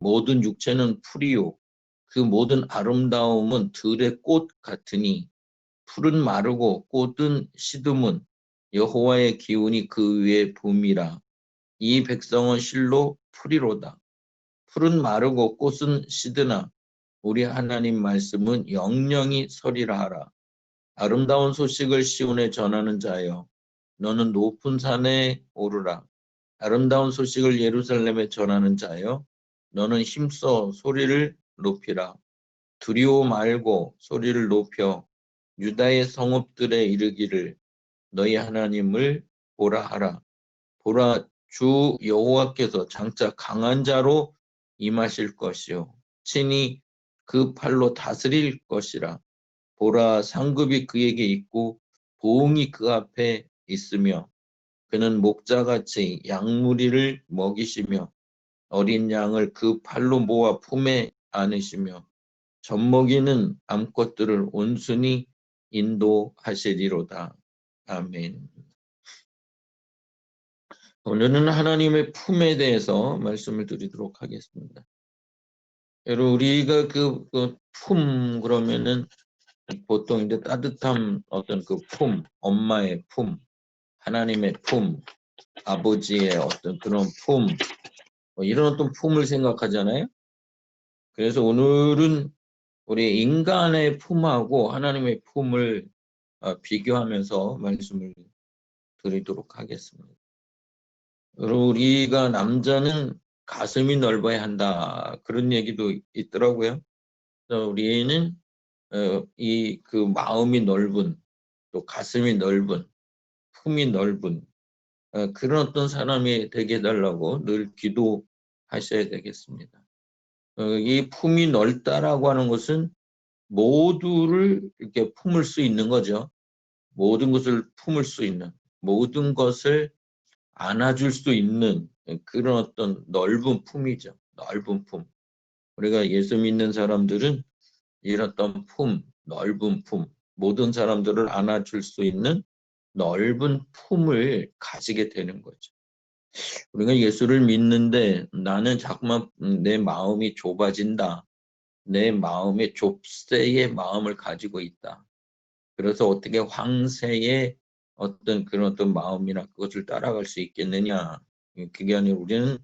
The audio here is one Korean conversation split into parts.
모든 육체는 풀이요 그 모든 아름다움은 들의 꽃 같으니 풀은 마르고 꽃은 시듬은 여호와의 기운이 그 위에 붐이라. 이 백성은 실로 풀이로다. 풀은 마르고 꽃은 시드나 우리 하나님 말씀은 영영이 서리라 하라. 아름다운 소식을 시온에 전하는 자여 너는 높은 산에 오르라. 아름다운 소식을 예루살렘에 전하는 자여 너는 힘써 소리를 높이라. 두려워 말고 소리를 높여 유다의 성읍들에 이르기를 너희 하나님을 보라 하라. 보라 주 여호와께서 장차 강한 자로 임하실 것이요 친히 그 팔로 다스릴 것이라. 보라 상급이 그에게 있고 보응이 그 앞에 있으며 그는 목자같이 양무리를 먹이시며 어린 양을 그 팔로 모아 품에 안으시며 젖먹이는 암컷들을 온순히 인도하시리로다. 아멘. 오늘은 하나님의 품에 대해서 말씀을 드리도록 하겠습니다. 여러분 우리가 품 그러면은 보통 이제 따뜻한 어떤 그 품, 엄마의 품, 하나님의 품, 아버지의 어떤 그런 품, 뭐 이런 어떤 품을 생각하잖아요. 그래서 오늘은 우리 인간의 품하고 하나님의 품을 비교하면서 말씀을 드리도록 하겠습니다. 우리가 남자는 가슴이 넓어야 한다. 그런 얘기도 있더라고요. 그래서 우리는 이 그 마음이 넓은 또 가슴이 넓은 품이 넓은 그런 어떤 사람이 되게 해달라고 늘 기도하셔야 되겠습니다. 이 품이 넓다라고 하는 것은 모두를 이렇게 품을 수 있는 거죠. 모든 것을 품을 수 있는, 모든 것을 안아줄 수 있는 그런 어떤 넓은 품이죠. 넓은 품. 우리가 예수 믿는 사람들은 이런 어떤 품, 넓은 품, 모든 사람들을 안아줄 수 있는 넓은 품을 가지게 되는 거죠. 우리가 예수를 믿는데 나는 자꾸만 내 마음이 좁아진다. 내 마음에 좁새의 마음을 가지고 있다. 그래서 어떻게 황새의 어떤 그런 어떤 마음이나 그것을 따라갈 수 있겠느냐. 그게 아니라 우리는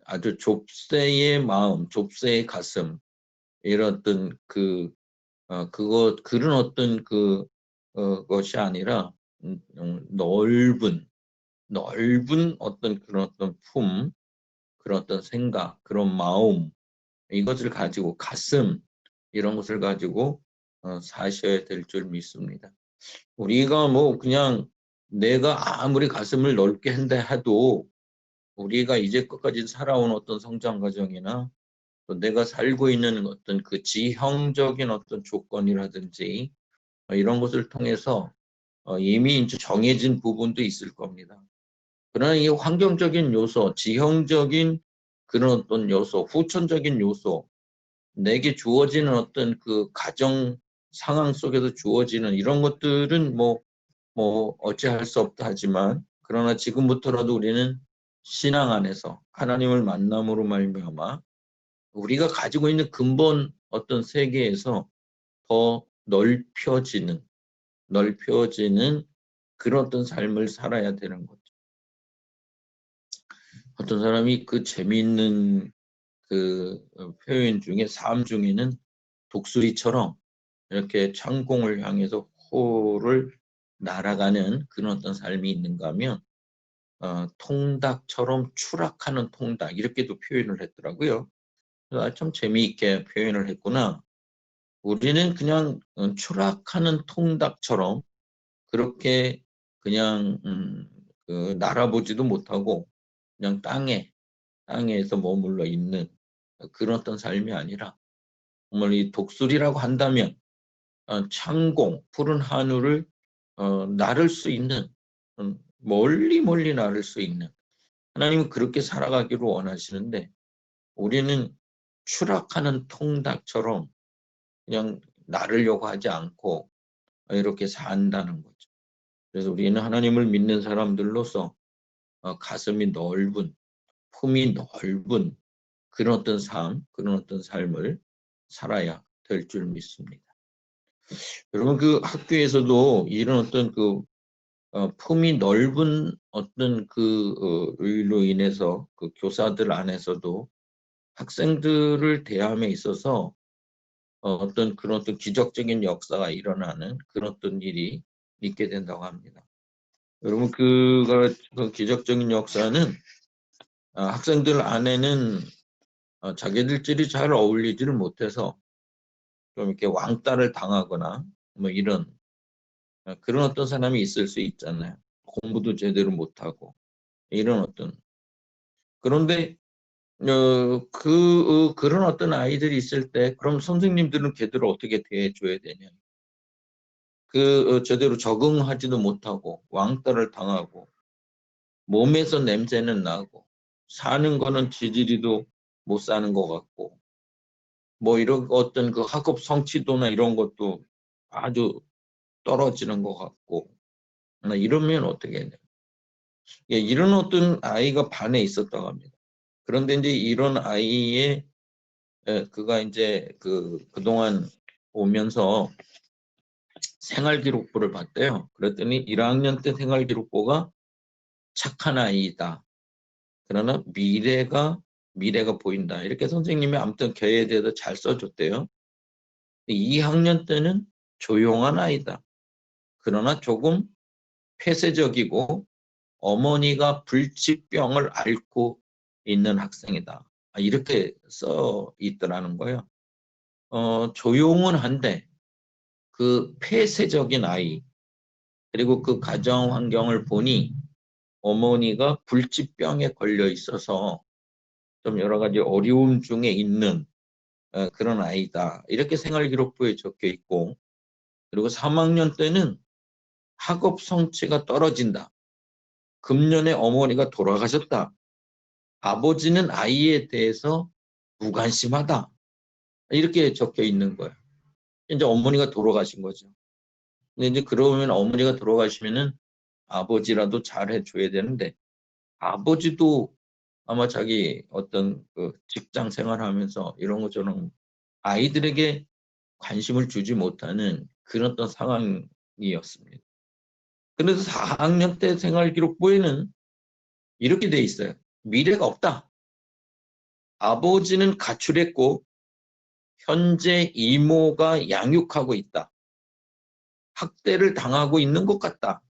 아주 좁새의 마음, 좁새의 가슴, 이런 어떤 그런 어떤 것이 아니라 넓은 어떤 그런 어떤 품, 그런 어떤 생각, 그런 마음, 이것을 가지고 가슴, 이런 것을 가지고 사셔야 될 줄 믿습니다. 우리가 뭐 그냥 내가 아무리 가슴을 넓게 한다 해도 우리가 이제껏까지 살아온 어떤 성장 과정이나 또 내가 살고 있는 어떤 그 지형적인 어떤 조건이라든지 이런 것을 통해서 이미 이제 정해진 부분도 있을 겁니다. 그러나 이 환경적인 요소, 지형적인 그런 어떤 요소, 후천적인 요소, 내게 주어지는 어떤 그 가정 상황 속에서 주어지는 이런 것들은 뭐 어찌할 수 없다 하지만 그러나 지금부터라도 우리는 신앙 안에서 하나님을 만남으로 말미암아 우리가 가지고 있는 근본 어떤 세계에서 더 넓혀지는 그런 어떤 삶을 살아야 되는 거죠. 어떤 사람이 그 재미있는 그 표현 중에 삶 중에는 독수리처럼 이렇게 창공을 향해서 호를 날아가는 그런 어떤 삶이 있는가 하면 통닭처럼 추락하는 통닭 이렇게도 표현을 했더라고요. 참 재미있게 표현을 했구나. 우리는 그냥 추락하는 통닭처럼 그렇게 그냥 날아보지도 못하고 그냥 땅에서 머물러 있는 그런 어떤 삶이 아니라 정말 이 독수리라고 한다면 창공, 푸른 하늘을 나를 수 있는 멀리 나를 수 있는 하나님은 그렇게 살아가기를 원하시는데 우리는 추락하는 통닭처럼 그냥 나르려고 하지 않고 이렇게 산다는 거죠. 그래서 우리는 하나님을 믿는 사람들로서 가슴이 넓은, 품이 넓은 그런 어떤 그런 어떤 삶을 살아야 될 줄 믿습니다. 여러분, 그 학교에서도 이런 어떤 품이 넓은 어떤 의로 인해서 그 교사들 안에서도 학생들을 대함에 있어서 어떤 그런 어떤 기적적인 역사가 일어나는 그런 어떤 일이 있게 된다고 합니다. 여러분, 그 기적적인 역사는 학생들 안에는 자기들끼리 잘 어울리지를 못해서 좀 이렇게 왕따를 당하거나 뭐 이런 그런 어떤 사람이 있을 수 있잖아요. 공부도 제대로 못하고 이런 어떤. 그런데 그런 어떤 아이들이 있을 때 그럼 선생님들은 걔들을 어떻게 대해줘야 되냐. 제대로 적응하지도 못하고 왕따를 당하고 몸에서 냄새는 나고 사는 거는 지지리도 못 사는 것 같고 뭐 이런 어떤 그 학업 성취도나 이런 것도 아주 떨어지는 것 같고 이러면 어떻게 해야 돼요? 예, 이런 어떤 아이가 반에 있었다고 합니다. 그런데 이제 이런 아이의 그가 이제 그동안 오면서 생활기록부를 봤대요. 그랬더니 1학년 때 생활기록부가 착한 아이다. 그러나 미래가 보인다. 이렇게 선생님이 아무튼 걔에 대해서 잘 써줬대요. 2학년 때는 조용한 아이다. 그러나 조금 폐쇄적이고 어머니가 불치병을 앓고 있는 학생이다. 이렇게 써 있더라는 거예요. 조용은 한데 그 폐쇄적인 아이 그리고 그 가정 환경을 보니 어머니가 불치병에 걸려 있어서 좀 여러 가지 어려움 중에 있는 그런 아이다. 이렇게 생활기록부에 적혀 있고 그리고 3학년 때는 학업 성취가 떨어진다. 금년에 어머니가 돌아가셨다. 아버지는 아이에 대해서 무관심하다. 이렇게 적혀 있는 거예요. 이제 어머니가 돌아가신 거죠. 근데 이제 그러면 어머니가 돌아가시면은 아버지라도 잘 해줘야 되는데 아버지도 아마 자기 어떤 그 직장 생활하면서 이런 것처럼 아이들에게 관심을 주지 못하는 그런 어떤 상황이었습니다. 그래서 4학년 때 생활기록부에는 이렇게 돼 있어요. 미래가 없다. 아버지는 가출했고 현재 이모가 양육하고 있다. 학대를 당하고 있는 것 같다.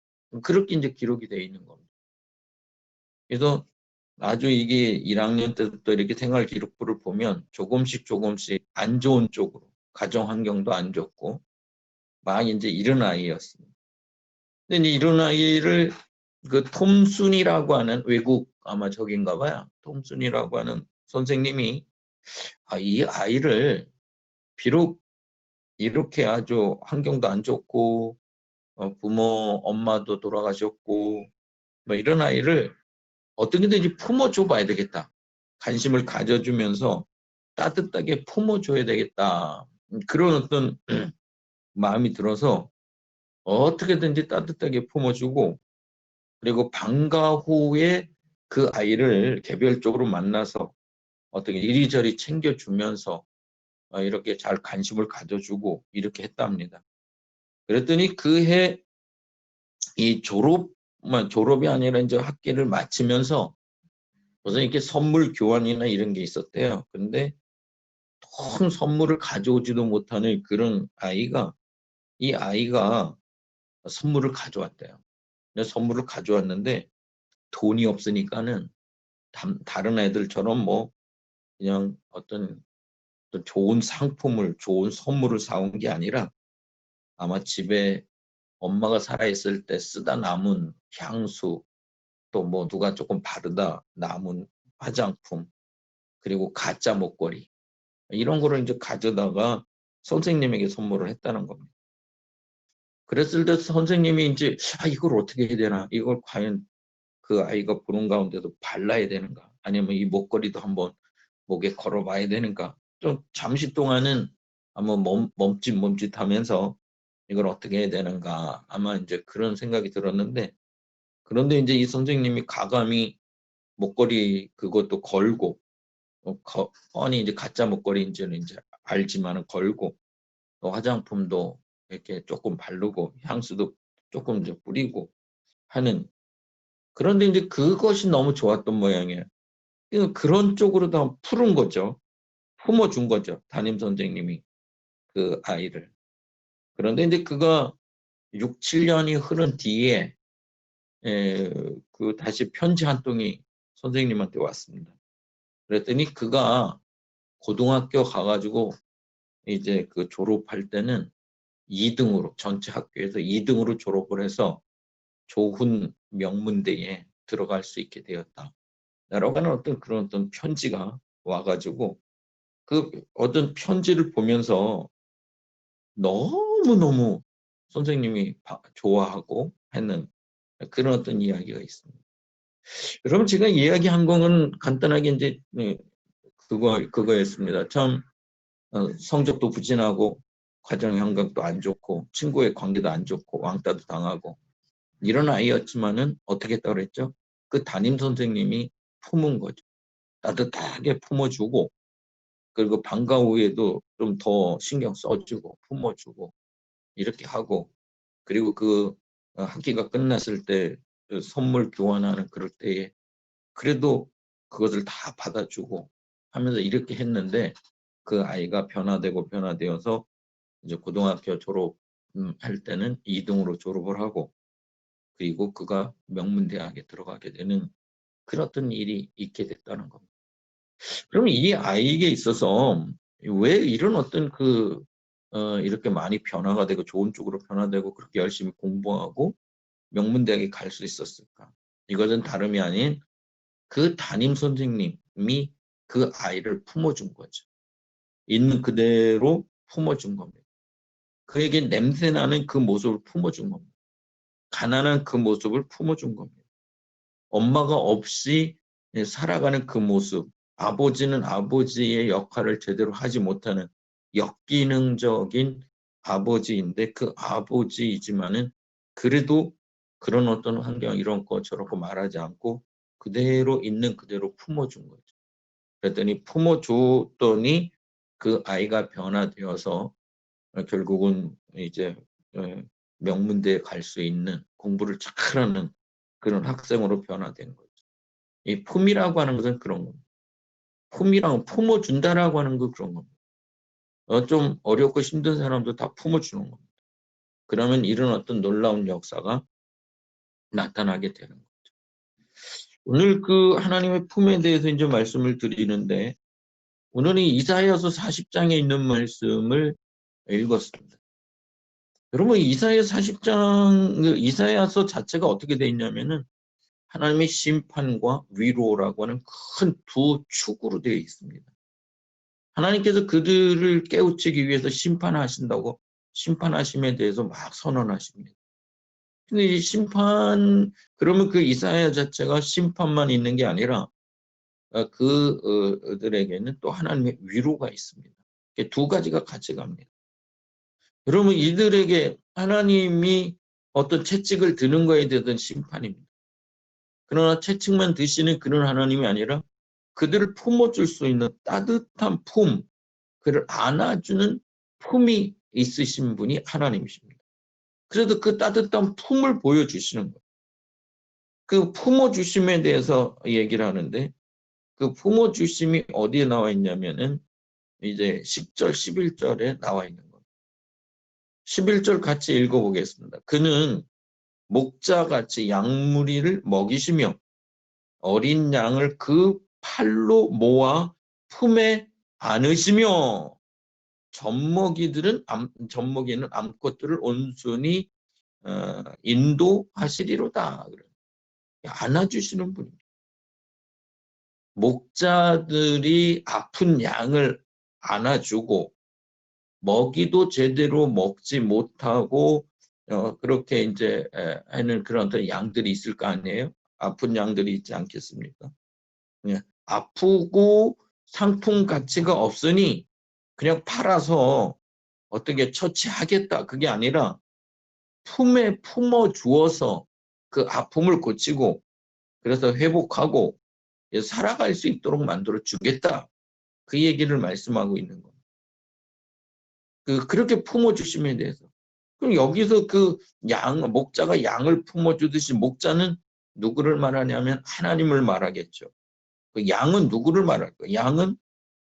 그렇게 이제 기록이 되어 있는 겁니다. 그래서 아주 이게 1학년 때부터 이렇게 생활기록부를 보면 조금씩 안 좋은 쪽으로 가정 환경도 안 좋고 막 이제 이런 아이였습니다. 근데 이제 이런 아이를 그 톰순이라고 하는 외국 아마 저긴가 봐요. 톰순이라고 하는 선생님이 이 아이를 비록 이렇게 아주 환경도 안 좋고 부모 엄마도 돌아가셨고 뭐 이런 아이를 어떻게든지 품어줘 봐야 되겠다. 관심을 가져주면서 따뜻하게 품어줘야 되겠다. 그런 어떤 마음이 들어서 어떻게든지 따뜻하게 품어주고 그리고 방과 후에 그 아이를 개별적으로 만나서 어떻게 이리저리 챙겨주면서 이렇게 잘 관심을 가져주고 이렇게 했답니다. 그랬더니 그해 이 졸업이 아니라 이제 학기를 마치면서 무슨 이렇게 선물 교환이나 이런 게 있었대요. 근데 큰 선물을 가져오지도 못하는 그런 이 아이가 선물을 가져왔대요. 근데 선물을 가져왔는데 돈이 없으니까는 다른 애들처럼 뭐 그냥 어떤 좋은 상품을, 좋은 선물을 사온 게 아니라 아마 집에 엄마가 살아있을 때 쓰다 남은 향수, 또 뭐 누가 조금 바르다 남은 화장품, 그리고 가짜 목걸이, 이런 거를 이제 가져다가 선생님에게 선물을 했다는 겁니다. 그랬을 때 선생님이 이제 이걸 어떻게 해야 되나, 이걸 과연 그 아이가 보는 가운데도 발라야 되는가, 아니면 이 목걸이도 한번 목에 걸어봐야 되는가, 좀 잠시 동안은 한번 멈칫멈칫하면서 이걸 어떻게 해야 되는가, 아마 이제 그런 생각이 들었는데, 그런데 이제 이 선생님이 가감히 목걸이 그것도 걸고 뻔히 이제 가짜 목걸이인지는 이제 알지만은 걸고, 또 화장품도 이렇게 조금 바르고 향수도 조금 이제 뿌리고 하는. 그런데 이제 그것이 너무 좋았던 모양이에요. 그런 쪽으로 다 푸른 거죠. 품어준 거죠. 담임 선생님이 그 아이를. 그런데 이제 그가 6, 7년이 흐른 뒤에 그 다시 편지 한 통이 선생님한테 왔습니다. 그랬더니 그가 고등학교 가가지고 이제 그 졸업할 때는 2등으로, 전체 학교에서 2등으로 졸업을 해서 좋은 명문대에 들어갈 수 있게 되었다. 라고 하는 그런 어떤 편지가 와가지고 그 어떤 편지를 보면서 너무너무 선생님이 좋아하고 하는 그런 어떤 이야기가 있습니다. 여러분, 제가 이야기한 거는 간단하게 이제 그거였습니다. 참 성적도 부진하고 가정 환경도 안 좋고 친구의 관계도 안 좋고 왕따도 당하고 이런 아이였지만은 어떻게 했다고 그랬죠? 그 담임 선생님이 품은 거죠. 따뜻하게 품어주고, 그리고 방과 후에도 좀 더 신경 써주고 품어주고 이렇게 하고, 그리고 그 학기가 끝났을 때 그 선물 교환하는 그럴 때에 그래도 그것을 다 받아주고 하면서 이렇게 했는데, 그 아이가 변화되어서 이제 고등학교 졸업할 때는 2등으로 졸업을 하고, 그리고 그가 명문대학에 들어가게 되는 그런 어떤 일이 있게 됐다는 겁니다. 그러면 이 아이에게 있어서 왜 이런 어떤 이렇게 많이 변화가 되고 좋은 쪽으로 변화되고 그렇게 열심히 공부하고 명문대학에 갈 수 있었을까? 이것은 다름이 아닌 그 담임 선생님이 그 아이를 품어준 거죠. 있는 그대로 품어준 겁니다. 그에게 냄새나는 그 모습을 품어준 겁니다. 가난한 그 모습을 품어준 겁니다. 엄마가 없이 살아가는 그 모습, 아버지는 아버지의 역할을 제대로 하지 못하는 역기능적인 아버지인데, 그 아버지이지만은 그래도 그런 어떤 환경 이런 거 저런 거 말하지 않고 그대로 있는 그대로 품어준 거죠. 그랬더니 품어줬더니 그 아이가 변화되어서 결국은 이제 명문대에 갈 수 있는 공부를 잘하는 그런 학생으로 변화된 거죠. 이 품이라고 하는 것은 그런 겁니다. 품어준다라고 하는 건 그런 겁니다. 좀 어렵고 힘든 사람도 다 품어주는 겁니다. 그러면 이런 어떤 놀라운 역사가 나타나게 되는 거죠. 오늘 그 하나님의 품에 대해서 이제 말씀을 드리는데, 오늘은 이사야서 40장에 있는 말씀을 읽었습니다. 여러분, 이사야 40장, 이사야서 자체가 어떻게 되어 있냐면은 하나님의 심판과 위로라고 하는 큰 두 축으로 되어 있습니다. 하나님께서 그들을 깨우치기 위해서 심판하신다고 심판하심에 대해서 막 선언하십니다. 근데 이 그러면 그 이사야 자체가 심판만 있는 게 아니라 그들에게는 또 하나님의 위로가 있습니다. 두 가지가 같이 갑니다. 여러분, 이들에게 하나님이 어떤 채찍을 드는 거에 대한 심판입니다. 그러나 채찍만 드시는 그런 하나님이 아니라 그들을 품어줄 수 있는 따뜻한 품, 그를 안아주는 품이 있으신 분이 하나님이십니다. 그래서 그 따뜻한 품을 보여주시는 거예요. 그 품어주심에 대해서 얘기를 하는데, 그 품어주심이 어디에 나와 있냐면은 이제 10절, 11절에 나와 있는 겁니다. 11절 같이 읽어보겠습니다. 그는 목자같이 양무리를 먹이시며 어린 양을 그 팔로 모아 품에 안으시며 젖먹이는 암컷들을 온순히 인도하시리로다. 안아주시는 분입니다. 목자들이 아픈 양을 안아주고 먹이도 제대로 먹지 못하고 그렇게 이제 하는 그런 어떤 양들이 있을 거 아니에요? 아픈 양들이 있지 않겠습니까? 아프고 상품 가치가 없으니 그냥 팔아서 어떻게 처치하겠다, 그게 아니라 품에 품어 주어서 그 아픔을 고치고 그래서 회복하고 살아갈 수 있도록 만들어 주겠다, 그 얘기를 말씀하고 있는 거예요. 그렇게 품어주심에 대해서. 그럼 여기서 목자가 양을 품어주듯이 목자는 누구를 말하냐면 하나님을 말하겠죠. 그 양은 누구를 말할까? 양은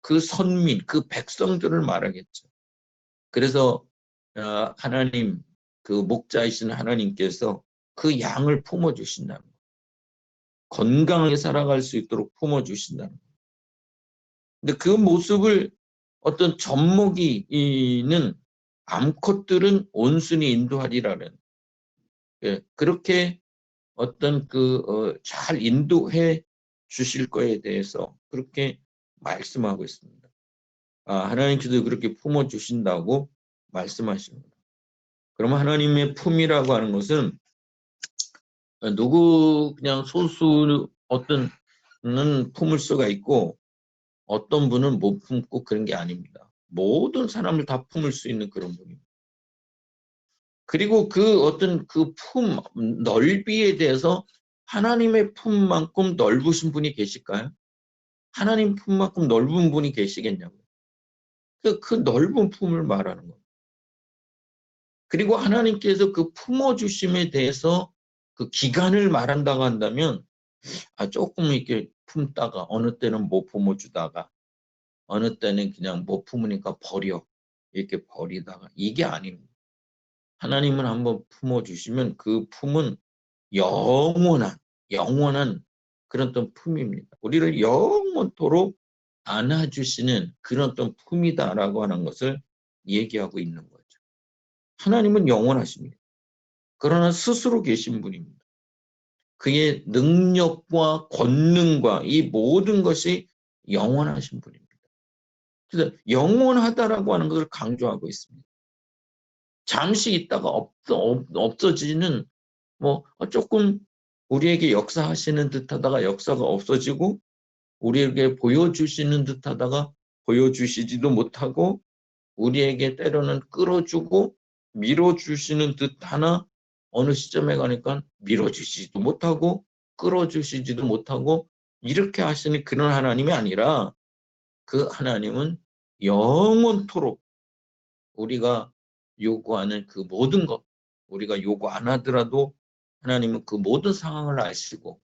그 선민, 그 백성들을 말하겠죠. 그래서 하나님, 그 목자이신 하나님께서 그 양을 품어주신다는 거예요. 건강하게 살아갈 수 있도록 품어주신다는 거예요. 근데 그 모습을 어떤 젖먹이는 암컷들은 온순히 인도하리라는, 그렇게 어떤 잘 인도해 주실 거에 대해서 그렇게 말씀하고 있습니다. 하나님께서 그렇게 품어 주신다고 말씀하십니다. 그러면 하나님의 품이라고 하는 것은 그냥 소수 어떤은 품을 수가 있고 어떤 분은 못 품고 그런 게 아닙니다. 모든 사람을 다 품을 수 있는 그런 분입니다. 그리고 넓이에 대해서 하나님의 품만큼 넓으신 분이 계실까요? 하나님 품만큼 넓은 분이 계시겠냐고요. 그 넓은 품을 말하는 거예요. 그리고 하나님께서 그 품어주심에 대해서 그 기간을 말한다고 한다면, 조금 이렇게 품다가, 어느 때는 못 품어주다가, 어느 때는 그냥 못 품으니까 버려. 이렇게 버리다가, 이게 아닙니다. 하나님은 한번 품어주시면 그 품은 영원한 그런 어떤 품입니다. 우리를 영원토록 안아주시는 그런 어떤 품이다라고 하는 것을 얘기하고 있는 거죠. 하나님은 영원하십니다. 그러나 스스로 계신 분입니다. 그의 능력과 권능과 이 모든 것이 영원하신 분입니다. 그래서 영원하다라고 하는 것을 강조하고 있습니다. 잠시 있다가 없어지는, 조금 우리에게 역사하시는 듯하다가 역사가 없어지고, 우리에게 보여주시는 듯하다가 보여주시지도 못하고, 우리에게 때로는 끌어주고 밀어주시는 듯하나 어느 시점에 가니까 밀어주시지도 못하고 끌어주시지도 못하고, 이렇게 하시는 그런 하나님이 아니라 그 하나님은 영원토록 우리가 요구하는 그 모든 것, 우리가 요구 안 하더라도 하나님은 그 모든 상황을 아시고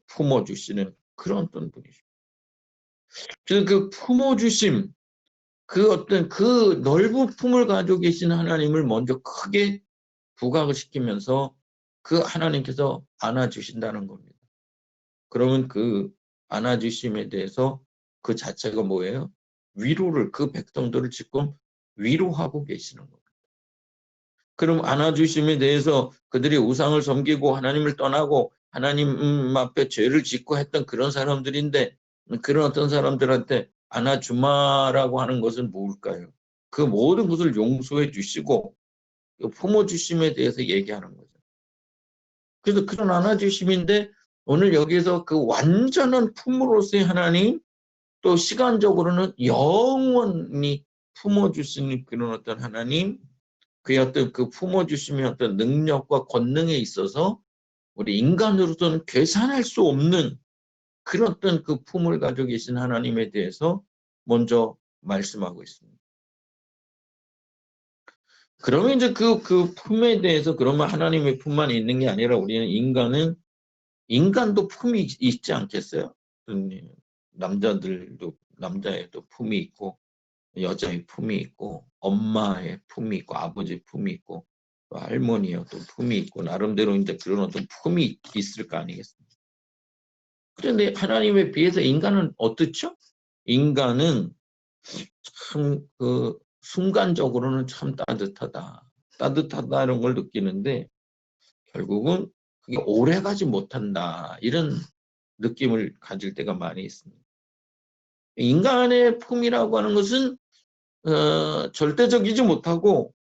품어주시는 그런 어떤 분이죠. 그래서 그 품어주심, 그 넓은 품을 가지고 계신 하나님을 먼저 크게 부각을 시키면서 그 하나님께서 안아주신다는 겁니다. 그러면 그 안아주심에 대해서 그 자체가 뭐예요? 그 백성들을 지금 위로하고 계시는 겁니다. 그럼 안아주심에 대해서 그들이 우상을 섬기고 하나님을 떠나고 하나님 앞에 죄를 짓고 했던 그런 사람들인데, 그런 어떤 사람들한테 안아주마라고 하는 것은 뭘까요? 그 모든 것을 용서해 주시고 품어주심에 대해서 얘기하는 거죠. 그래서 그런 안아주심인데, 오늘 여기서 그 완전한 품으로서의 하나님, 또 시간적으로는 영원히 품어주시는 그런 어떤 하나님, 그의 어떤 그 품어주심의 어떤 능력과 권능에 있어서 우리 인간으로서는 계산할 수 없는 그런 어떤 그 품을 가지고 계신 하나님에 대해서 먼저 말씀하고 있습니다. 그러면 이제 그 품에 대해서, 그러면 하나님의 품만 있는 게 아니라 우리는 인간도 품이 있지 않겠어요? 남자애도 품이 있고, 여자의 품이 있고, 엄마의 품이 있고, 아버지의 품이 있고, 또 할머니의 또 품이 있고, 나름대로 이제 그런 어떤 품이 있을 거 아니겠습니까? 그런데 하나님에 비해서 인간은 어떻죠? 인간은 참 순간적으로는 참 따뜻하다는 걸 느끼는데 결국은 그게 오래가지 못한다, 이런 느낌을 가질 때가 많이 있습니다. 인간의 품이라고 하는 것은 절대적이지 못하고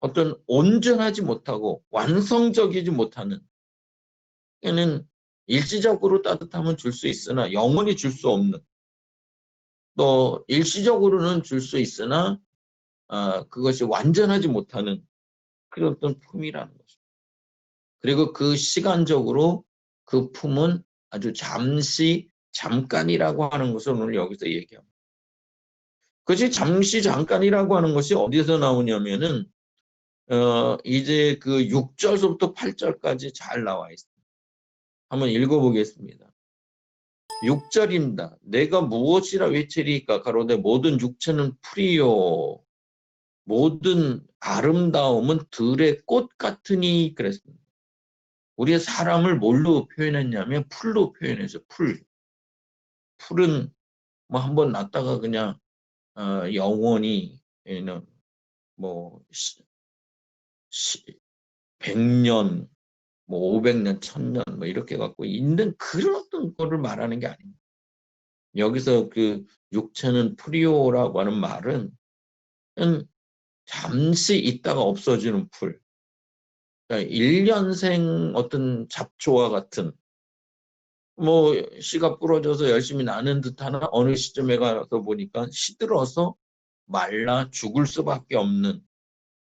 어떤 온전하지 못하고 완성적이지 못하는, 얘는 일시적으로 따뜻함은 줄 수 있으나 영원히 줄 수 없는, 또 일시적으로는 줄 수 있으나 그것이 완전하지 못하는 그런 어떤 품이라는 거죠. 그리고 그 시간적으로 그 품은 아주 잠시 잠깐이라고 하는 것을 오늘 여기서 얘기합니다. 그것이 잠시 잠깐이라고 하는 것이 어디서 나오냐면은 이제 그 6절부터 8절까지 잘 나와 있습니다. 한번 읽어보겠습니다. 6절입니다. 내가 무엇이라 외치리까 가로되 모든 육체는 풀이요 모든 아름다움은 들의 꽃 같으니 그랬습니다. 우리의 사람을 뭘로 표현했냐면 풀로 표현해서 풀. 풀은 뭐 한번 났다가 그냥 영원히 뭐 100년, 뭐 500년, 1000년 뭐 이렇게 갖고 있는 그런 어떤 거를 말하는 게 아닙니다. 여기서 그 육체는 풀이요라고 하는 말은 잠시 있다가 없어지는 풀. 그러니까 1년생 어떤 잡초와 같은 뭐 씨가 부러져서 열심히 나는 듯하나 어느 시점에 가서 보니까 시들어서 말라 죽을 수밖에 없는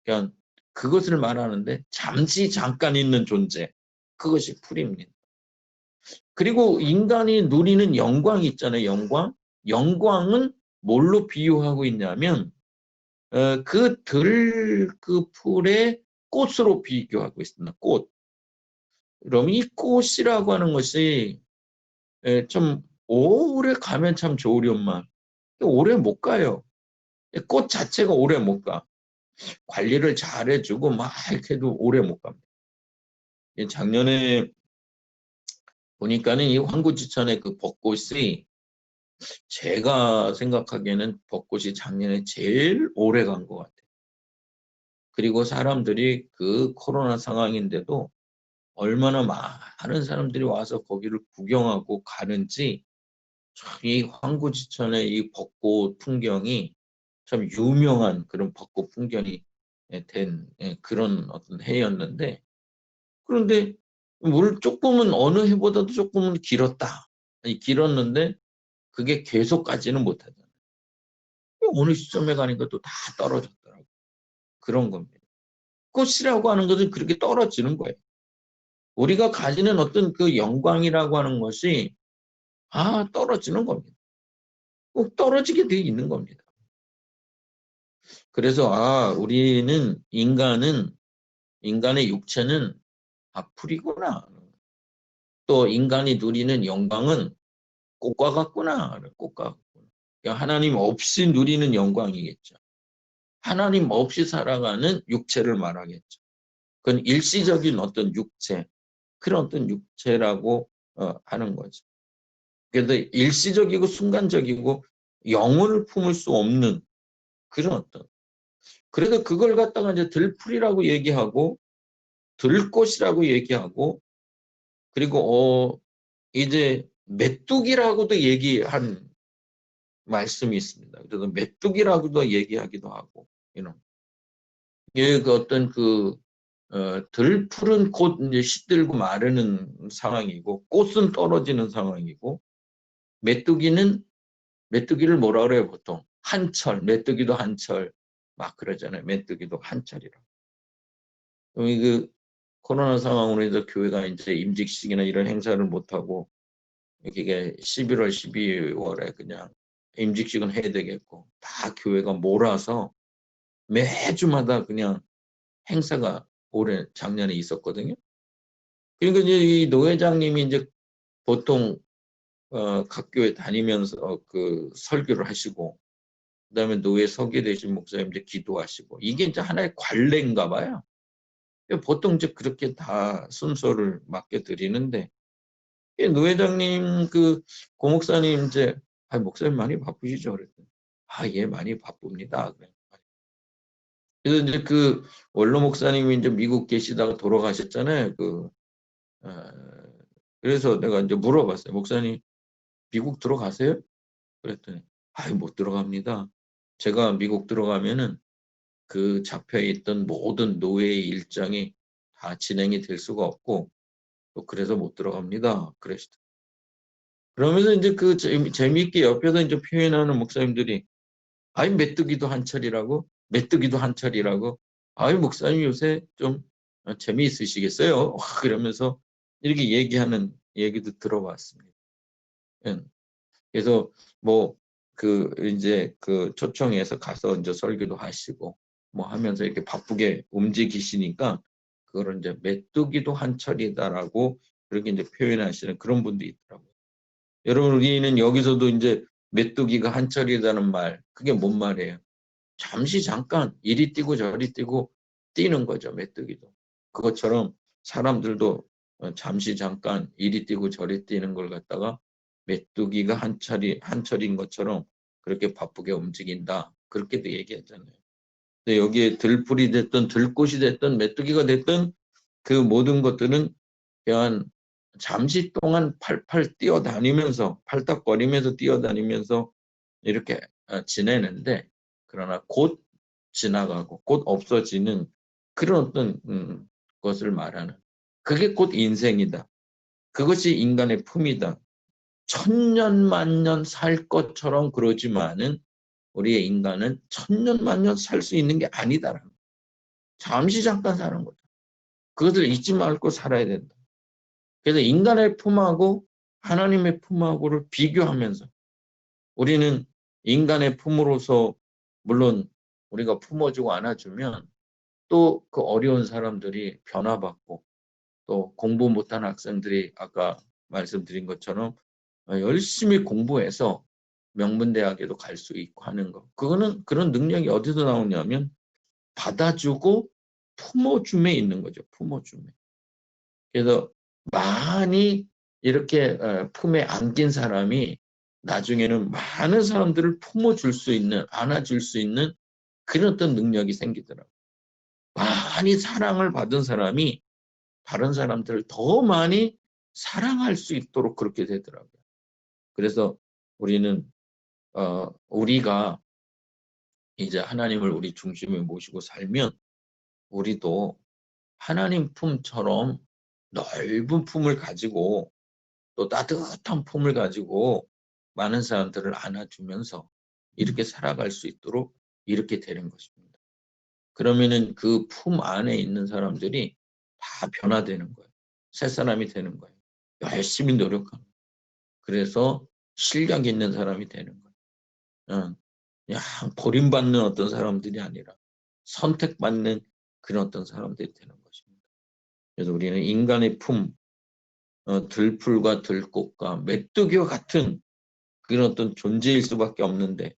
그냥 그것을 말하는데 잠시 잠깐 있는 존재 그것이 풀입니다. 그리고 인간이 누리는 영광이 있잖아요. 영광은 뭘로 비유하고 있냐면 그 풀의 꽃으로 비교하고 있습니다. 꽃. 그럼 이 꽃이라고 하는 것이 좀 오래 가면 참 좋으련만 오래 못 가요. 꽃 자체가 오래 못 가. 관리를 잘 해주고 막 이렇게 해도 오래 못 갑니다. 작년에 보니까는 이 황구지천의 그 벚꽃이 제가 생각하기에는 벚꽃이 작년에 제일 오래 간 것 같아요. 그리고 사람들이 그 코로나 상황인데도 얼마나 많은 사람들이 와서 거기를 구경하고 가는지 이 황구지천의 이 벚꽃 풍경이 참 유명한 그런 벚꽃 풍경이 된 그런 어떤 해였는데 그런데 물 조금은 어느 해보다도 조금은 길었다. 길었는데 그게 계속 가지는 못하잖아요. 어느 시점에 가니까 또 다 떨어졌더라고요. 그런 겁니다. 꽃이라고 하는 것은 그렇게 떨어지는 거예요. 우리가 가지는 어떤 그 영광이라고 하는 것이 떨어지는 겁니다. 꼭 떨어지게 되어 있는 겁니다. 그래서 우리는 인간의 육체는 풀이구나. 또 인간이 누리는 영광은 꽃과 같구나. 꽃과 같구나. 그러니까 하나님 없이 누리는 영광이겠죠. 하나님 없이 살아가는 육체를 말하겠죠. 그건 일시적인 어떤 육체, 그런 어떤 육체라고 하는 거죠. 그래서 일시적이고 순간적이고 영혼을 품을 수 없는 그런 어떤. 그래서 그걸 갖다가 이제 들풀이라고 얘기하고 들꽃이라고 얘기하고 그리고 이제 메뚜기라고도 얘기한 말씀이 있습니다. 그래서 메뚜기라고도 얘기하기도 하고 이런. 그 어떤 덜 푸른 꽃 이제 시들고 마르는 상황이고 꽃은 떨어지는 상황이고 메뚜기를 뭐라 그래요 보통 한철 메뚜기도 한철 막 그러잖아요. 메뚜기도 한철이라고. 그 코로나 상황으로 해서 교회가 이제 임직식이나 이런 행사를 못 하고 이게 11월 12월에 그냥 임직식은 해야 되겠고 다 교회가 몰아서 매주마다 그냥 행사가 올해 작년에 있었거든요. 그러니까 이제 이 노회장님이 이제 보통 각 교회 다니면서 그 설교를 하시고 그다음에 노회 서기 되신 목사님 이제 기도하시고 이게 이제 하나의 관례인가 봐요. 보통 이제 그렇게 다 순서를 맡겨 드리는데 노회장님 고 목사님 이제 목사님 많이 바쁘시죠? 그랬더니 예 많이 바쁩니다. 그래서 이제 원로 목사님이 이제 미국 계시다가 돌아가셨잖아요. 그래서 내가 이제 물어봤어요. 목사님 미국 들어가세요? 그랬더니 못 들어갑니다. 제가 미국 들어가면은 그 잡혀 있던 모든 노예의 일정이 다 진행이 될 수가 없고 또 그래서 못 들어갑니다. 그러시더라고요. 그러면서 이제 재미있게 옆에서 이제 표현하는 목사님들이 메뚜기도 한철이라고 메뚜기도 한철이라고 목사님 요새 좀 재미있으시겠어요? 그러면서 이렇게 얘기하는 얘기도 들어봤습니다. 예. 그래서 뭐 이제 초청해서 가서 이제 설교도 하시고 뭐 하면서 이렇게 바쁘게 움직이시니까 그걸 이제 메뚜기도 한철이다라고 그렇게 이제 표현하시는 그런 분도 있더라고요. 여러분, 우리는 여기서도 이제 메뚜기가 한철이라는 말, 그게 뭔 말이에요? 잠시 잠깐 이리 뛰고 저리 뛰고 뛰는 거죠, 메뚜기도. 그것처럼 사람들도 잠시 잠깐 이리 뛰고 저리 뛰는 걸 갖다가 메뚜기가 한철인 것처럼 그렇게 바쁘게 움직인다. 그렇게도 얘기하잖아요. 근데 여기에 들풀이 됐든 들꽃이 됐든 메뚜기가 됐든 그 모든 것들은 그냥 잠시 동안 팔팔 뛰어다니면서 팔딱거리면서 뛰어다니면서 이렇게 지내는데, 그러나 곧 지나가고 곧 없어지는 그런 어떤 것을 말하는, 그게 곧 인생이다. 그것이 인간의 품이다. 천년 만년 살 것처럼 그러지만은 우리의 인간은 천년 만년 살 수 있는 게 아니다. 잠시 잠깐 사는 거다. 그것을 잊지 말고 살아야 된다. 그래서 인간의 품하고 하나님의 품하고를 비교하면서 우리는 인간의 품으로서, 물론 우리가 품어주고 안아주면 또 그 어려운 사람들이 변화받고, 또 공부 못한 학생들이 아까 말씀드린 것처럼 열심히 공부해서 명문대학에도 갈 수 있고 하는 거. 그거는 그런 능력이 어디서 나오냐면 받아주고 품어줌에 있는 거죠. 품어줌에. 그래서 많이 이렇게 품에 안긴 사람이 나중에는 많은 사람들을 품어줄 수 있는, 안아줄 수 있는 그런 어떤 능력이 생기더라고요. 많이 사랑을 받은 사람이 다른 사람들을 더 많이 사랑할 수 있도록 그렇게 되더라고요. 그래서 우리는 우리가 이제 하나님을 우리 중심에 모시고 살면 우리도 하나님 품처럼 넓은 품을 가지고 또 따뜻한 품을 가지고 많은 사람들을 안아주면서 이렇게 살아갈 수 있도록 이렇게 되는 것입니다. 그러면은 그 품 안에 있는 사람들이 다 변화되는 거예요. 새 사람이 되는 거예요. 열심히 노력하는. 그래서 실력 있는 사람이 되는 거예요. 그냥 버림받는 어떤 사람들이 아니라 선택받는 그런 어떤 사람들이 되는 것입니다. 그래서 우리는 인간의 품, 들풀과 들꽃과 메뚜기와 같은 그런 어떤 존재일 수밖에 없는데,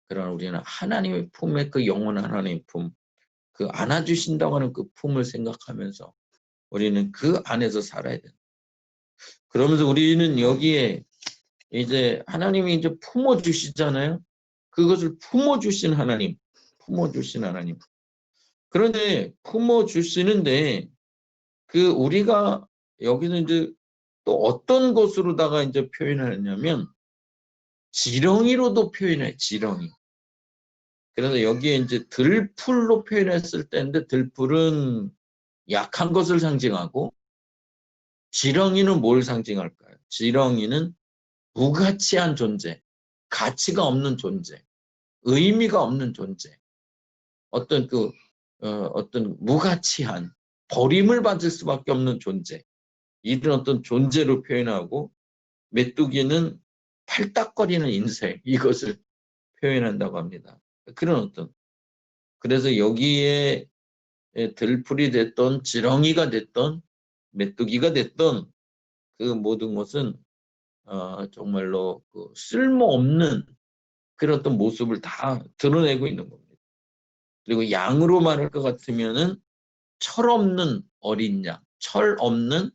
그러나 우리는 하나님의 품에, 그 영원한 하나님의 품, 그 안아주신다고 하는 그 품을 생각하면서 우리는 그 안에서 살아야 된다. 그러면서 우리는 여기에 이제 하나님이 이제 품어주시잖아요. 그것을 품어주신 하나님, 품어주신 하나님. 그런데 품어주시는데 그 우리가 여기는 이제 또 어떤 것으로다가 이제 표현하냐면 지렁이로도 표현해, 지렁이. 그래서 여기에 이제 들풀로 표현했을 때인데, 들풀은 약한 것을 상징하고 지렁이는 뭘 상징할까요? 지렁이는 무가치한 존재, 가치가 없는 존재, 의미가 없는 존재, 어떤 어떤 무가치한, 버림을 받을 수밖에 없는 존재, 이런 어떤 존재로 표현하고, 메뚜기는 팔딱거리는 인생, 이것을 표현한다고 합니다. 그런 어떤, 그래서 여기에 들풀이 됐던 지렁이가 됐던 메뚜기가 됐던 그 모든 것은 정말로 그 쓸모없는 그런 어떤 모습을 다 드러내고 있는 겁니다. 그리고 양으로 말할 것 같으면은 철없는 어린 양, 철 없는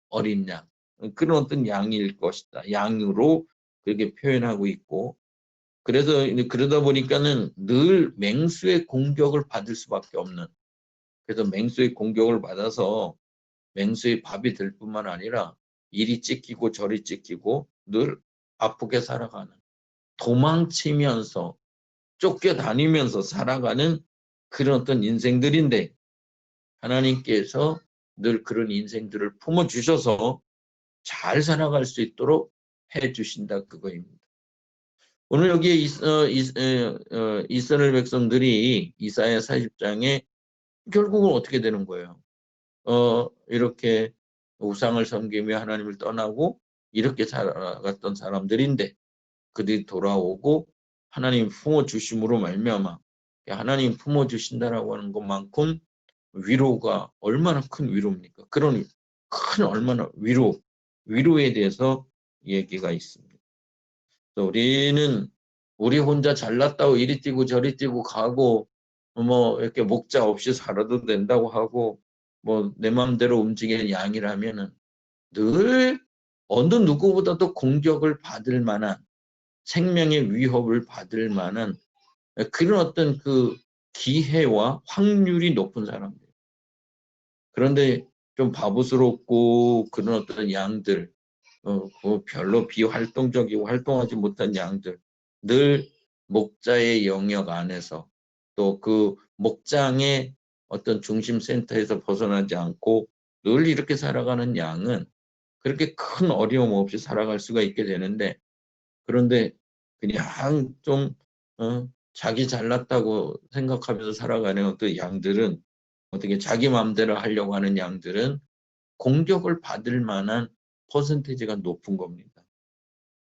어린 양, 그런 어떤 양일 것이다. 양으로 그렇게 표현하고 있고, 그래서 그러다 보니까는 늘 맹수의 공격을 받을 수밖에 없는, 그래서 맹수의 공격을 받아서 맹수의 밥이 될 뿐만 아니라 이리 찢기고 저리 찢기고 늘 아프게 살아가는, 도망치면서 쫓겨다니면서 살아가는 그런 어떤 인생들인데, 하나님께서 늘 그런 인생들을 품어주셔서 잘 살아갈 수 있도록 해주신다, 그거입니다. 오늘 여기에 이스라엘 백성들이 이사야 40장에 결국은 어떻게 되는 거예요? 이렇게 우상을 섬기며 하나님을 떠나고 이렇게 살아갔던 사람들인데 그들이 돌아오고 하나님 품어주심으로 말미암아 하나님 품어주신다라고 하는 것만큼 위로가 얼마나 큰 위로입니까? 그런 큰 얼마나 위로에 대해서 얘기가 있습니다. 우리는 우리 혼자 잘났다고 이리 뛰고 저리 뛰고 가고 뭐 이렇게 목자 없이 살아도 된다고 하고 뭐 내 마음대로 움직이는 양이라면은 늘 어느 누구보다도 공격을 받을 만한 생명의 위협을 받을 만한 그런 어떤 그 기회와 확률이 높은 사람들. 그런데 좀 바보스럽고 그런 어떤 양들, 별로 비활동적이고 활동하지 못한 양들, 늘 목자의 영역 안에서 또 그 목장의 어떤 중심 센터에서 벗어나지 않고 늘 이렇게 살아가는 양은 그렇게 큰 어려움 없이 살아갈 수가 있게 되는데, 그런데 그냥 좀 자기 잘났다고 생각하면서 살아가는 어떤 양들은, 어떻게 자기 마음대로 하려고 하는 양들은 공격을 받을 만한 퍼센테이지가 높은 겁니다.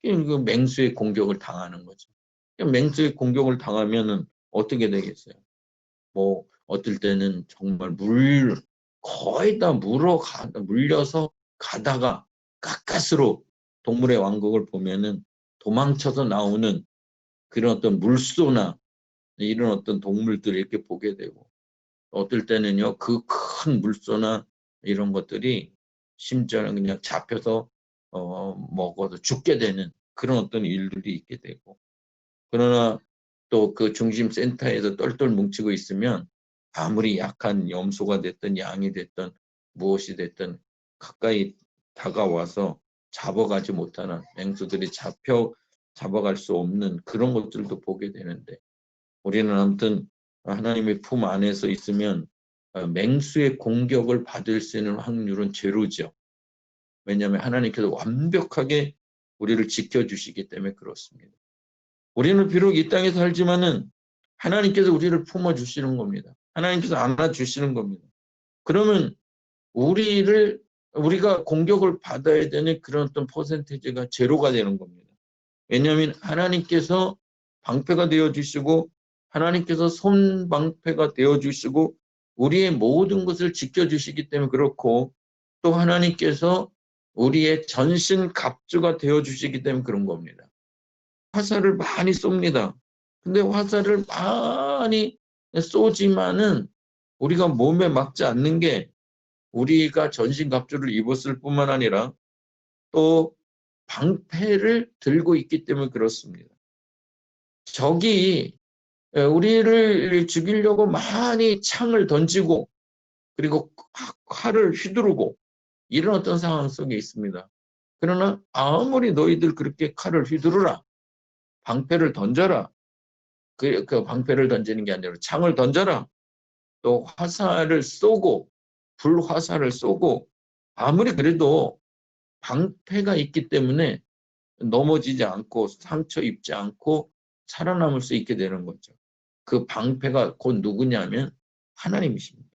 그 맹수의 공격을 당하는 거죠. 맹수의 공격을 당하면은 어떻게 되겠어요? 뭐 어떨 때는 정말 거의 다 물려서 가다가 가까스로 동물의 왕국을 보면은 도망쳐서 나오는 그런 어떤 물소나 이런 어떤 동물들을 이렇게 보게 되고, 어떨 때는요 그 큰 물소나 이런 것들이 심지어는 그냥 잡혀서 먹어도 죽게 되는 그런 어떤 일들이 있게 되고, 그러나 또 그 중심 센터에서 똘똘 뭉치고 있으면 아무리 약한 염소가 됐든 양이 됐든 무엇이 됐든 가까이 다가와서 잡아가지 못하는, 맹수들이 잡아갈 수 없는 그런 것들도 보게 되는데, 우리는 아무튼 하나님의 품 안에서 있으면 맹수의 공격을 받을 수 있는 확률은 제로죠. 왜냐하면 하나님께서 완벽하게 우리를 지켜주시기 때문에 그렇습니다. 우리는 비록 이 땅에 살지만은 하나님께서 우리를 품어주시는 겁니다. 하나님께서 안아주시는 겁니다. 그러면 우리가 공격을 받아야 되는 그런 어떤 퍼센테이지가 제로가 되는 겁니다. 왜냐하면 하나님께서 방패가 되어주시고 하나님께서 손방패가 되어주시고 우리의 모든 것을 지켜주시기 때문에 그렇고, 또 하나님께서 우리의 전신 갑주가 되어주시기 때문에 그런 겁니다. 화살을 많이 쏩니다. 근데 화살을 많이 쏘지만은 우리가 몸에 맞지 않는 게, 우리가 전신갑주를 입었을 뿐만 아니라 또 방패를 들고 있기 때문에 그렇습니다. 적이 우리를 죽이려고 많이 창을 던지고 그리고 칼을 휘두르고 이런 어떤 상황 속에 있습니다. 그러나 아무리 너희들 그렇게 칼을 휘두르라, 방패를 던져라, 그 방패를 던지는 게 아니라 창을 던져라, 또 화살을 쏘고 불화살을 쏘고, 아무리 그래도 방패가 있기 때문에 넘어지지 않고 상처 입지 않고 살아남을 수 있게 되는 거죠. 그 방패가 곧 누구냐면 하나님이십니다.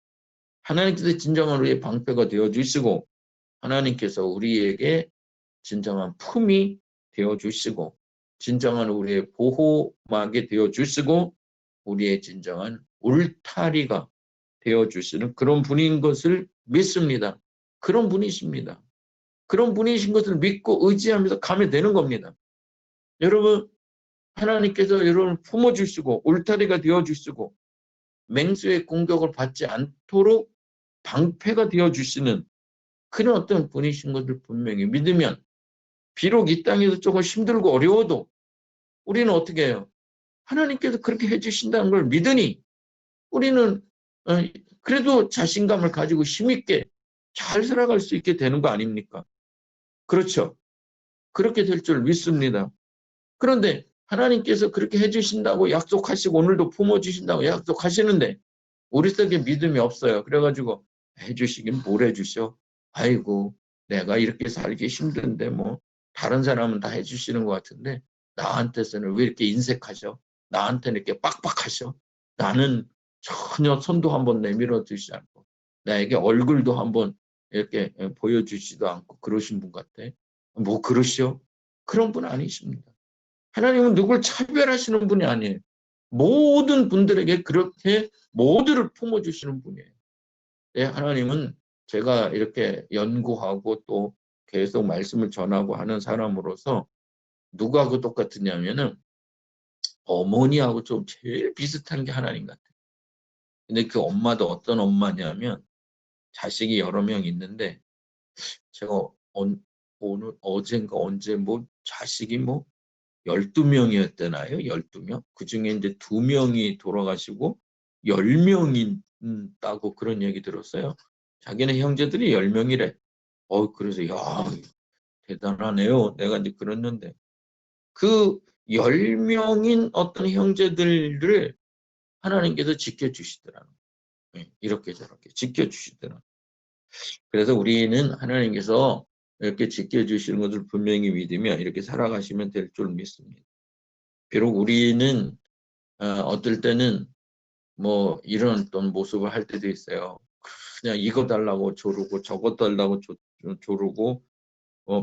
하나님께서 진정한 우리의 방패가 되어주시고, 하나님께서 우리에게 진정한 품이 되어주시고, 진정한 우리의 보호막이 되어주시고, 우리의 진정한 울타리가 되어주시는 그런 분인 것을 믿습니다. 그런 분이십니다. 그런 분이신 것을 믿고 의지하면서 가면 되는 겁니다. 여러분, 하나님께서 여러분을 품어주시고 울타리가 되어주시고 맹수의 공격을 받지 않도록 방패가 되어주시는 그런 어떤 분이신 것을 분명히 믿으면, 비록 이 땅에서 조금 힘들고 어려워도 우리는 어떻게 해요? 하나님께서 그렇게 해주신다는 걸 믿으니 우리는 그래도 자신감을 가지고 힘있게 잘 살아갈 수 있게 되는 거 아닙니까? 그렇죠. 그렇게 될 줄 믿습니다. 그런데 하나님께서 그렇게 해주신다고 약속하시고 오늘도 품어주신다고 약속하시는데 우리 속에 믿음이 없어요. 그래가지고 해주시긴 뭘 해주셔? 아이고, 내가 이렇게 살기 힘든데 뭐 다른 사람은 다 해주시는 것 같은데 나한테서는 왜 이렇게 인색하셔? 나한테는 이렇게 빡빡하셔? 나는 전혀 손도 한번 내밀어 주시지 않고 나에게 얼굴도 한번 이렇게 보여주지도 않고 그러신 분 같아. 뭐 그러시오? 그런 분 아니십니다. 하나님은 누굴 차별하시는 분이 아니에요. 모든 분들에게 그렇게 모두를 품어주시는 분이에요. 네, 하나님은 제가 이렇게 연구하고 또 계속 말씀을 전하고 하는 사람으로서 누구하고 똑같으냐면은 어머니하고 좀 제일 비슷한 게 하나님 같아요. 근데 그 엄마도 어떤 엄마냐면 자식이 여러 명 있는데 제가 오늘 어젠가 언제 뭐 자식이 뭐 12명이었대나요? 12명? 그중에 이제 2명이 돌아가시고 10명이 있다고 그런 얘기 들었어요. 자기네 형제들이 10명이래. 그래서 야, 대단하네요. 내가 이제 그랬는데 그 10명인 어떤 형제들을 하나님께서 지켜주시더라고요. 이렇게 저렇게 지켜주시더라고요. 그래서 우리는 하나님께서 이렇게 지켜주시는 것을 분명히 믿으며 이렇게 살아가시면 될 줄 믿습니다. 비록 우리는 어떨 때는 뭐 이런 어떤 모습을 할 때도 있어요. 그냥 이거 달라고 조르고 저거 달라고 조르고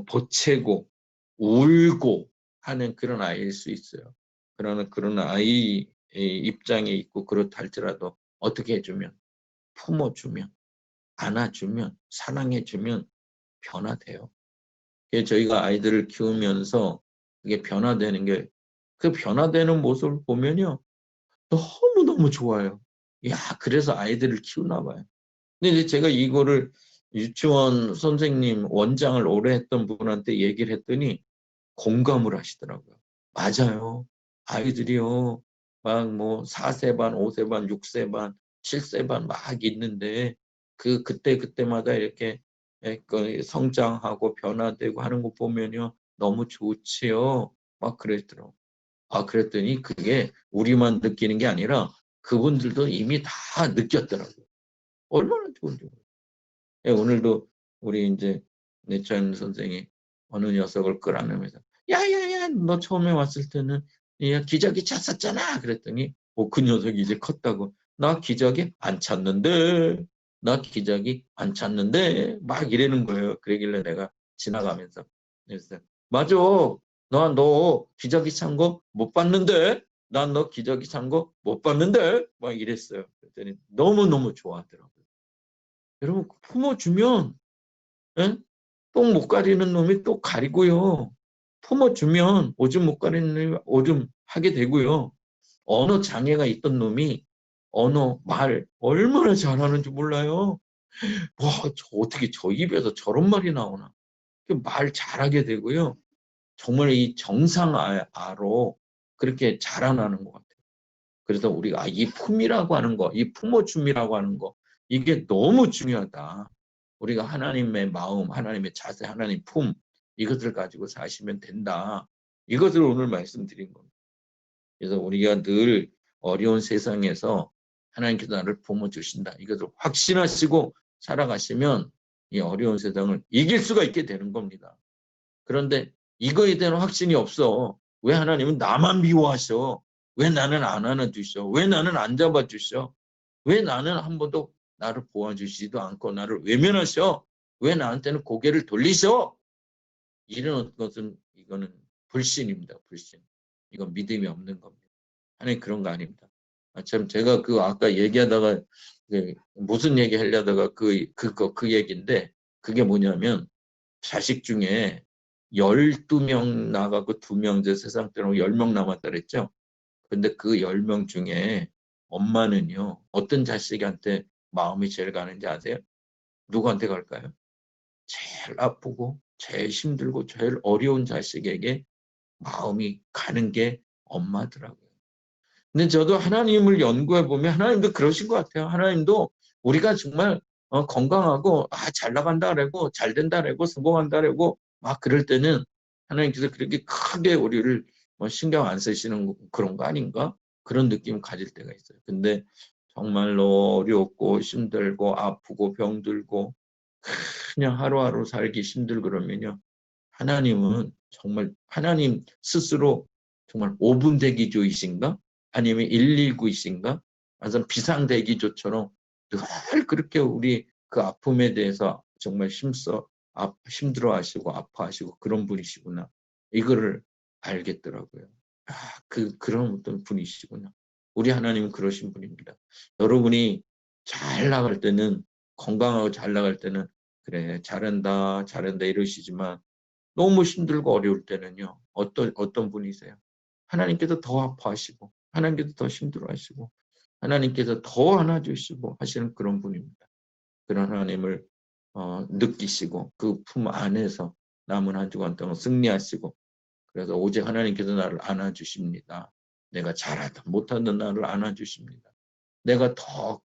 보채고 울고 하는 그런 아이일 수 있어요. 그러나 그런 아이 입장에 있고 그렇다 할지라도 어떻게 해주면 품어주면 안아주면 사랑해주면 변화돼요. 저희가 아이들을 키우면서 그게 변화되는 게 그 변화되는 모습을 보면요. 너무너무 좋아요. 야, 그래서 아이들을 키우나 봐요. 근데 이제 제가 이거를 유치원 선생님 원장을 오래 했던 분한테 얘기를 했더니 공감을 하시더라고요. 맞아요. 아이들이요. 막 뭐 4세 반, 5세 반, 6세 반, 7세 반 막 있는데 그때마다 이렇게 성장하고 변화되고 하는 거 보면요. 너무 좋지요. 막 그랬더라고요. 그랬더니 그게 우리만 느끼는 게 아니라 그분들도 이미 다 느꼈더라고요. 얼마나 좋은지. 오늘도 우리 이제 내찬 선생이 어느 녀석을 끌어내면서 야야야 너 처음에 왔을 때는 야 기저귀 찼었잖아 그랬더니 그 녀석이 이제 컸다고 나 기저귀 안 찼는데 나 기저귀 안 찼는데 막 이러는 거예요. 그러길래 내가 지나가면서 그래서 맞아 너 기저귀 찬 거 못 봤는데 난 너 기저귀 찬 거 못 봤는데 막 이랬어요. 그랬더니 너무너무 좋아하더라고요. 여러분 품어주면 예? 똥 못 가리는 놈이 또 가리고요. 품어주면 오줌 못 가리는 놈이 오줌 하게 되고요. 언어 장애가 있던 놈이 언어 말 얼마나 잘하는지 몰라요. 와, 어떻게 저 입에서 저런 말이 나오나. 말 잘하게 되고요. 정말 이 정상아로 그렇게 자라나는 것 같아요. 그래서 우리가 이 품이라고 하는 거, 이 품어줌이라고 하는 거, 이게 너무 중요하다. 우리가 하나님의 마음, 하나님의 자세, 하나님 품, 이것을 가지고 사시면 된다. 이것을 오늘 말씀드린 겁니다. 그래서 우리가 늘 어려운 세상에서 하나님께서 나를 품어주신다. 이것을 확신하시고 살아가시면 이 어려운 세상을 이길 수가 있게 되는 겁니다. 그런데 이거에 대한 확신이 없어. 왜 하나님은 나만 미워하셔? 왜 나는 안 안아주셔? 왜 나는 안 잡아주셔? 왜 나는 한 번도 나를 보아주시지도 않고 나를 외면하셔? 왜 나한테는 고개를 돌리셔? 이런 것은 이거는 불신입니다. 불신. 이건 믿음이 없는 겁니다. 하나님 그런 거 아닙니다. 참 제가 그 아까 얘기하다가 무슨 얘기 하려다가 그 얘기인데 그게 뭐냐면 자식 중에 12명 나가고 2명 이제 세상 떠나고 10명 남았다 그랬죠. 근데 그 10명 중에 엄마는요. 어떤 자식한테 마음이 제일 가는지 아세요? 누구한테 갈까요? 제일 아프고 제일 힘들고 제일 어려운 자식에게 마음이 가는 게 엄마더라고요. 근데 저도 하나님을 연구해 보면 하나님도 그러신 것 같아요. 하나님도 우리가 정말 건강하고 잘 나간다 그러고 잘 된다 그러고 성공한다 그러고 막 그럴 때는 하나님께서 그렇게 크게 우리를 신경 안 쓰시는 그런 거 아닌가? 그런 느낌 가질 때가 있어요. 근데 정말로 어렵고 힘들고 아프고 병들고 그냥 하루하루 살기 힘들고 그러면요. 하나님은 정말 하나님 스스로 정말 5분 대기조이신가? 아니면 119이신가? 아니면 비상대기조처럼 늘 그렇게 우리 그 아픔에 대해서 정말 힘써 힘들어하시고 아파하시고 그런 분이시구나. 이거를 알겠더라고요. 그런 어떤 분이시구나. 우리 하나님은 그러신 분입니다. 여러분이 잘 나갈 때는, 건강하고 잘 나갈 때는 그래 잘한다 잘한다 이러시지만 너무 힘들고 어려울 때는요. 어떤 분이세요? 하나님께서 더 아파하시고 하나님께서 더 힘들어하시고 하나님께서 더 안아주시고 하시는 그런 분입니다. 그런 하나님을 느끼시고 그 품 안에서 남은 한 주간 동안 승리하시고, 그래서 오직 하나님께서 나를 안아주십니다. 내가 잘하든 못하든 나를 안아주십니다.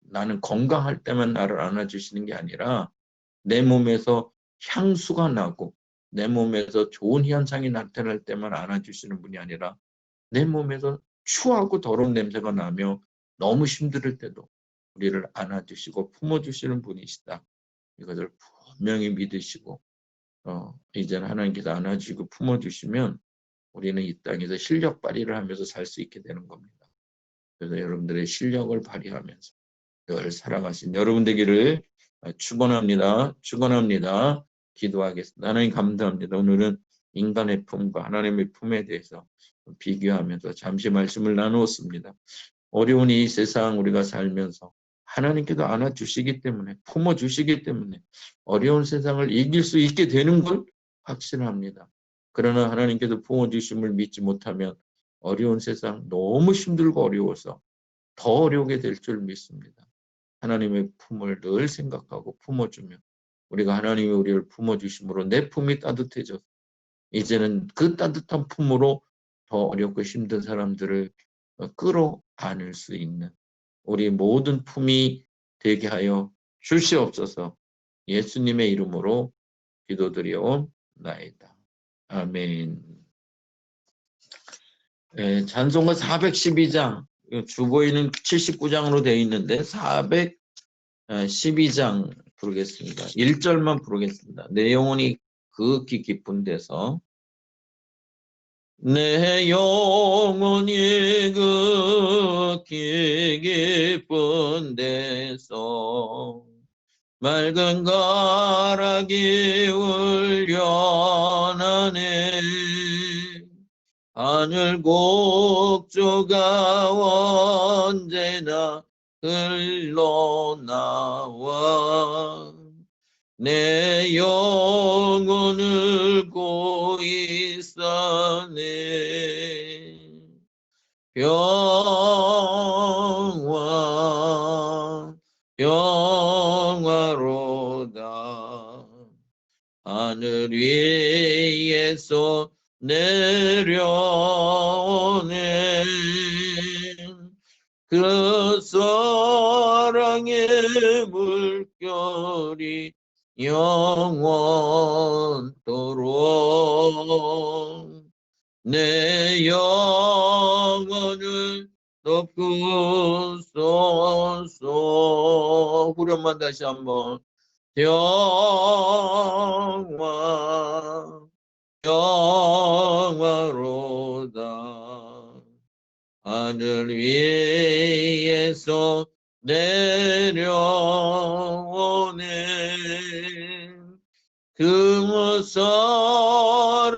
나는 건강할 때만 나를 안아주시는 게 아니라 내 몸에서 향수가 나고 내 몸에서 좋은 현상이 나타날 때만 안아주시는 분이 아니라 내 몸에서 추하고 더러운 냄새가 나며 너무 힘들 때도 우리를 안아주시고 품어주시는 분이시다. 이것을 분명히 믿으시고 이제는 하나님께서 안아주시고 품어주시면 우리는 이 땅에서 실력 발휘를 하면서 살 수 있게 되는 겁니다. 그래서 여러분들의 실력을 발휘하면서 늘 살아가신 여러분 되기를 축원합니다. 축원합니다. 기도하겠습니다. 하나님 감사합니다. 오늘은 인간의 품과 하나님의 품에 대해서 비교하면서 잠시 말씀을 나누었습니다. 어려운 이 세상 우리가 살면서 하나님께서 안아주시기 때문에, 품어주시기 때문에 어려운 세상을 이길 수 있게 되는 걸 확신합니다. 그러나 하나님께서 품어주심을 믿지 못하면 어려운 세상 너무 힘들고 어려워서 더 어려우게 될 줄 믿습니다. 하나님의 품을 늘 생각하고 품어주면 우리가 하나님이 우리를 품어주심으로 내 품이 따뜻해져서 이제는 그 따뜻한 품으로 더 어렵고 힘든 사람들을 끌어안을 수 있는 우리 모든 품이 되게 하여 주시옵소서. 예수님의 이름으로 기도드리옵나이다. 아멘. 찬송가 412장, 주보에는 79장으로 되어 있는데 412장 부르겠습니다. 1절만 부르겠습니다. 내 영혼이 극히 깊은 데서, 내 영혼이 극히 깊은 데서 맑은 가락이 울려나네. 하늘 곡조가 언제나 흘러나와 내 영혼을 고이 싸네. 평화로다. 하늘 위에서 내려오네. 그 사랑의 물결이 영원토록 내 영혼을 덮고소서. 후렴만 다시 한번. 영화로다. 하늘 위에서 내려오네. 그 사랑의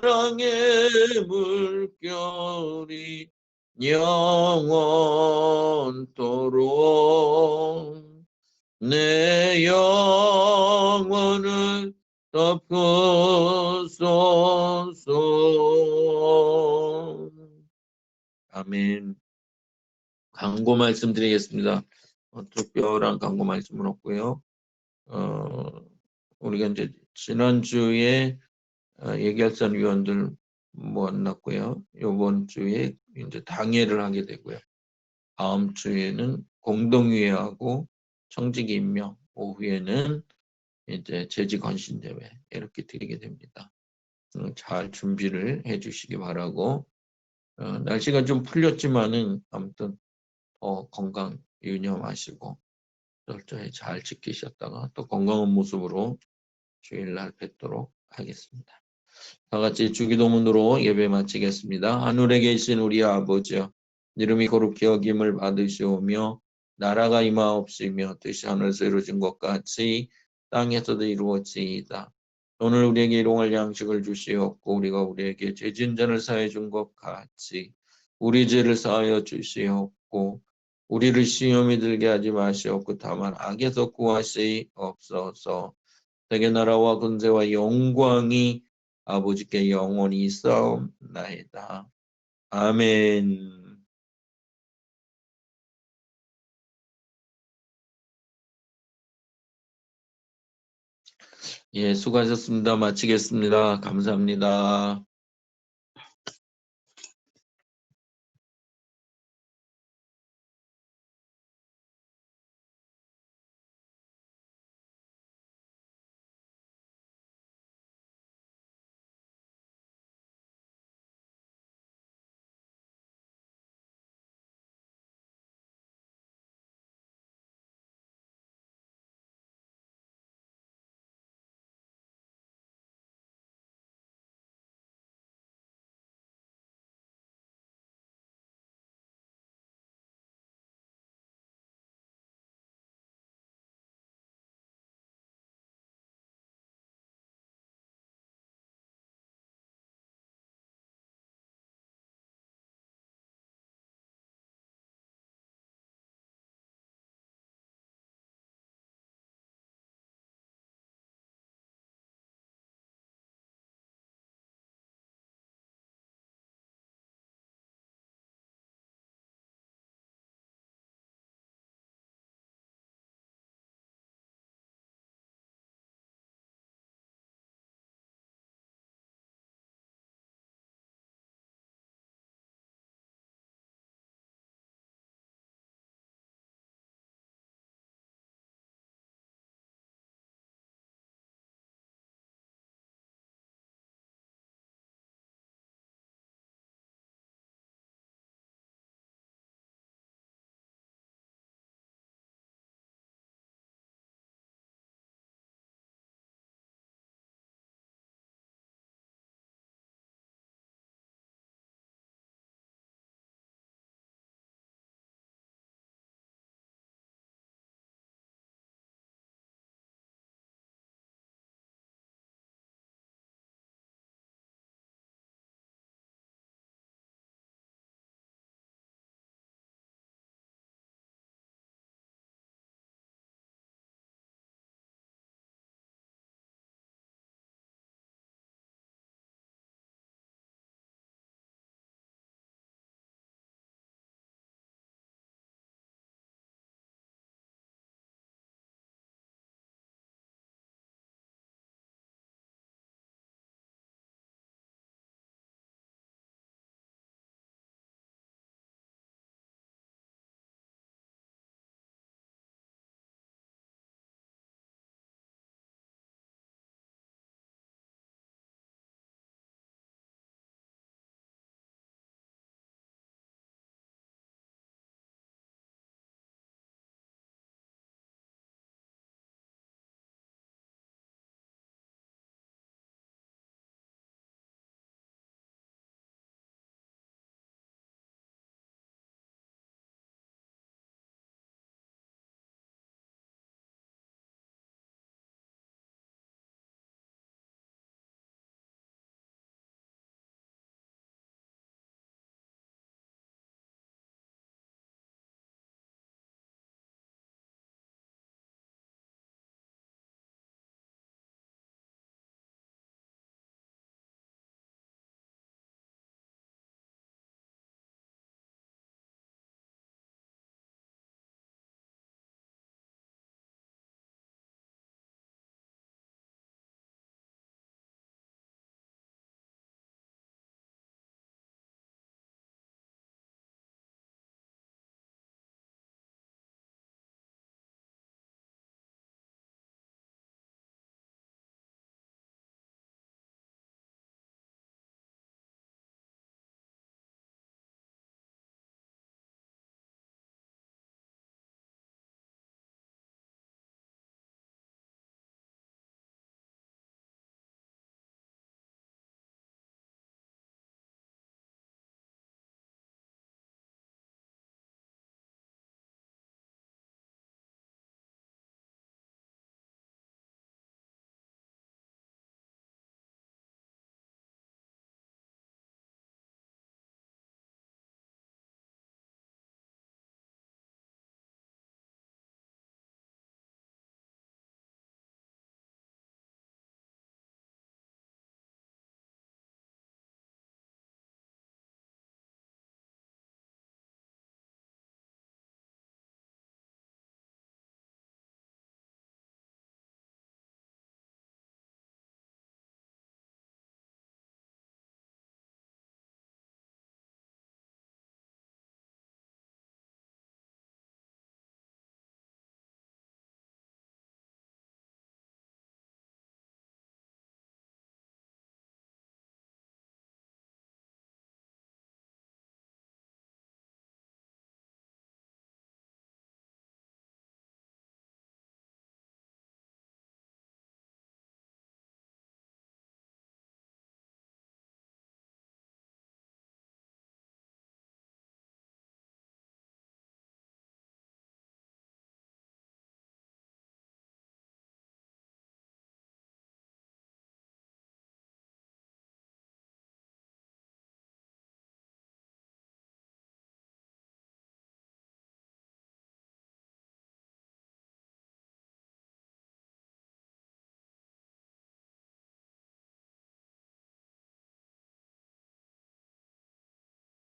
물결이 영원토록 내 영혼을 덮고소서. 아멘. 광고 말씀드리겠습니다. 특별한 광고 말씀은 없고요. 우리가 이제 지난주에 예결산 위원들 만났고요. 이번 주에 이제 당회를 하게 되고요. 다음 주에는 공동위회하고 청직 임명, 오후에는 이제 재직헌신대회 이렇게 드리게 됩니다. 잘 준비를 해주시기 바라고, 날씨가 좀 풀렸지만은 아무튼 건강 유념하시고 철저히 잘 지키셨다가 또 건강한 모습으로 주일날 뵙도록 하겠습니다. 다 같이 주기도문으로 예배 마치겠습니다. 하늘에 계신 우리 아버지여, 이름이 거룩히 여김을 받으시오며 나라가 임하옵시며 뜻이 하늘에서 이루어진 것 같이 땅에서도 이루어지이다. 오늘 우리에게 일용할 양식을 주시옵고 우리가 우리에게 죄진 자를 사해 준 것 같이 우리 죄를 사하여 주시옵고 우리를 시험에 들게 하지 마시옵고 다만 악에서 구하시옵소서. 세계 나라와 군대와 영광이 아버지께 영원히 있사옵나이다. 아멘. 예, 수고하셨습니다. 마치겠습니다. 감사합니다.